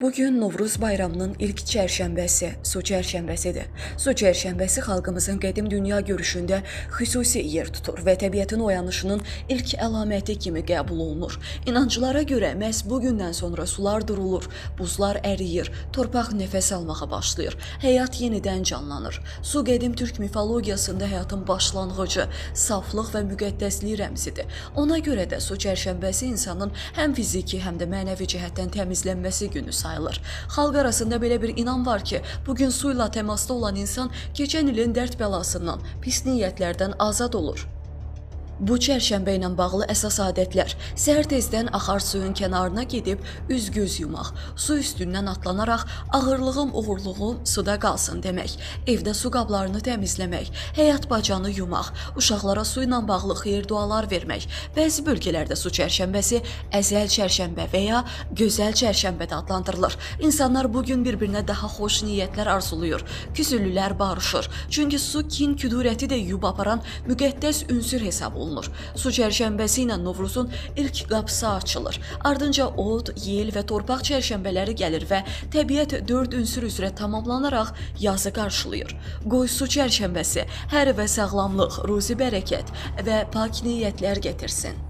Bugün Novruz bayramının ilk çərşənbəsi, su çərşənbəsidir. Su çərşənbəsi xalqımızın qədim dünya görüşündə xüsusi yer tutur və təbiətin oyanışının ilk əlaməti kimi qəbul olunur. İnancılara görə məhz bu gündən sonra sular durulur, buzlar əriyir, torpaq nəfəs almağa başlayır, həyat yenidən canlanır. Su qədim türk mifologiyasında həyatın başlanğıcı, saflıq və müqəddəslik rəmzidir. Ona görə də su çərşənbəsi insanın həm fiziki, həm də mənəvi cəhətdən təmizlənməsi günü sayılır. Xalq arasında belə bir inan var ki, bugün suyla təmasda olan insan keçən ilin dərd bəlasından, pis niyyətlərdən azad olur. Bu çərşənbə ilə bağlı əsas adətlər: səhər tezdən axar suyun kənarına gedib üz-göz yumaq, su üstündən atlanaraq ağırlığım, uğurluğum suda qalsın demək, evdə su qablarını təmizləmək, həyat bacanı yumaq, uşaqlara su ilə bağlı xeyir dualar vermək. Bəzi bölgələrdə su çərşənbəsi əzəl çərşənbə və ya gözəl çərşənbə də adlandırılır. İnsanlar bugün bir-birinə daha xoş niyyətlər arzuluyur, küsüllülər barışır. Çünki su kin küdurəti də yub aparan müqəddəs ünsür hesab olunur. Su çərşənbəsi ilə Novruzun ilk qapısı açılır. Ardınca od, yel və torpaq çərşənbələri gəlir və təbiət dörd ünsür üzrə tamamlanaraq yazı qarşılayır. Qoy su çərşənbəsi hər evə sağlamlıq, ruzi bərəkət və pak niyyətlər gətirsin.